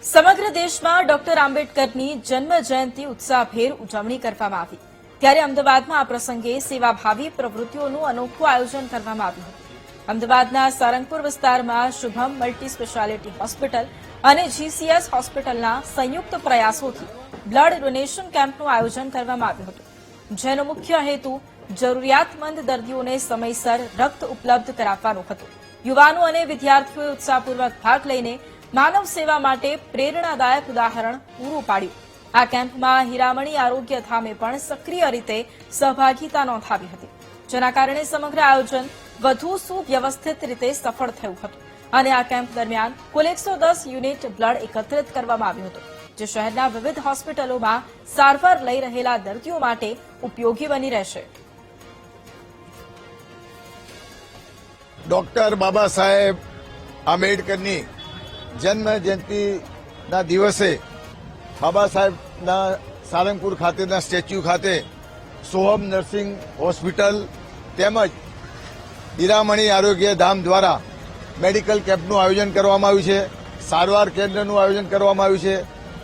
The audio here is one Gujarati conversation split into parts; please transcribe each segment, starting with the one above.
સમગ્ર દેશમાં ડોક્ટર આંબેડકરની જન્મ જયંતિ ઉત્સાહભેર ઉજવણી કરવામાં આવી ત્યારે અમદાવાદમાં આ પ્રસંગે સેવાભાવી પ્રવૃત્તિઓનું અનોખું આયોજન કરવામાં આવ્યું હતું। અમદાવાદના સારંગપુર વિસ્તારમાં શુભમ મલ્ટી સ્પેશિયાલિટી હોસ્પિટલ અને જીસીએસ હોસ્પિટલના સંયુક્ત પ્રયાસોથી બ્લડ ડોનેશન કેમ્પનું આયોજન કરવામાં આવ્યું હતું, જેનો મુખ્ય હેતુ જરૂરિયાતમંદ દર્દીઓને સમયસર રક્ત ઉપલબ્ધ કરાવવાનો હતો। યુવાનો અને વિદ્યાર્થીઓએ ઉત્સાહપૂર્વક ભાગ લઈને માનવ સેવા માટે પ્રેરણાદાયક ઉદાહરણ પૂરું પાડ્યું। આ કેમ્પમાં હીરામણી આરોગ્ય ધામે પણ સક્રિય રીતે સહભાગીતા નોંધાવી હતી, જેના કારણે સમગ્ર આયોજન વધુ સુવ્યવસ્થિત રીતે સફળ થયું હતું અને આ કેમ્પ દરમિયાન કુલ 110 યુનિટ બ્લડ એકત્રિત કરવામાં આવ્યું હતું, જે શહેરના વિવિધ હોસ્પિટલોમાં સારવાર લઈ રહેલા દર્દીઓ માટે ઉપયોગી બની રહેશે। ડોક્ટર બાબા સાહેબ આંબેડકરની જન્મ જયંતિના દિવસે બાબા સાહેબના સારંગપુર ખાતેના સ્ટેચ્યુ ખાતે સોહમ નર્સિંગ હોસ્પિટલ તેમજ હીરામણી આરોગ્ય ધામ દ્વારા મેડિકલ કેમ્પનું આયોજન કરવામાં આવ્યું છે, સારવાર કેન્દ્રનું આયોજન કરવામાં આવ્યું છે।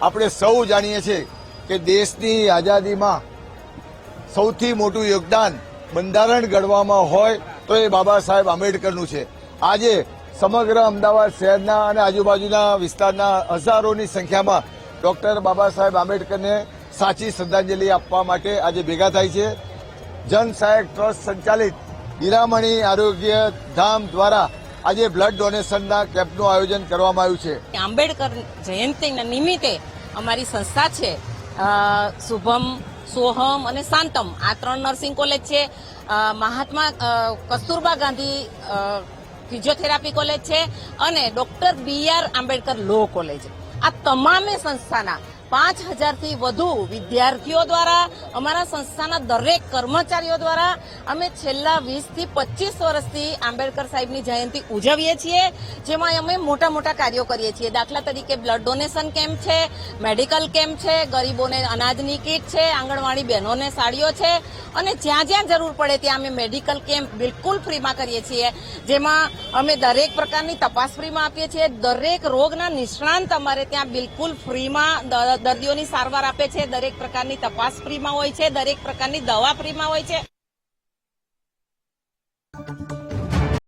આપણે સૌ જાણીએ છીએ કે દેશની આઝાદીમાં સૌથી મોટું યોગદાન બંધારણ ઘડવામાં હોય તો એ બાબા સાહેબ આંબેડકરનું છે। આજે સમગ્ર અમદાવાદ શહેરના અને આજુબાજુના વિસ્તારના હજારોની સંખ્યામાં ડોક્ટર બાબા સાહેબ આંબેડકરને સાચી શ્રદ્ધાંજલિ આપવા માટે આજે ભેગા થાય છે। જન સહાયક ટ્રસ્ટ સંચાલિત હીરામણી આરોગ્ય ધામ દ્વારા આજે બ્લડ ડોનેશનના કેમ્પનું આયોજન કરવામાં આવ્યું છે। આંબેડકર જયંતિના નિમિત્તે અમારી સંસ્થા છે શુભમ, સોહમ અને શાંતમ, આ 3 નર્સિંગ કોલેજ છે, મહાત્મા કસ્તુરબા ગાંધી ફિઝિયોથેરાપી કોલેજ છે અને doctor BR Ambedkar law college, આ તમામે સંસ્થાના 5000થી વધુ વિદ્યાર્થીઓ દ્વારા, અમારા સંસ્થાના દરેક કર્મચારીઓ દ્વારા અમે છેલ્લા 20 થી 25 વર્ષથી આંબેડકર સાહેબની જયંતિ ઉજવીએ છીએ, જેમાં અમે મોટા મોટા કાર્યો કરીએ છીએ। દાખલા તરીકે બ્લડ ડોનેશન કેમ્પ છે, મેડિકલ કેમ્પ છે, ગરીબોને અનાજની કીટ છે, આંગણવાડી બહેનોને સાડીઓ છે અને જ્યાં જ્યાં જરૂર પડે ત્યાં અમે મેડિકલ કેમ્પ બિલકુલ ફ્રીમાં કરીએ છીએ, જેમાં અમે દરેક પ્રકારની તપાસ ફ્રીમાં આપીએ છીએ। દરેક રોગના નિષ્ણાંત અમારે ત્યાં બિલકુલ ફ્રીમાં દર્દીઓની સારવાર આપે છે, દરેક પ્રકારની તપાસ ફ્રીમાં હોય છે, દરેક પ્રકારની દવા ફ્રીમાં હોય છે।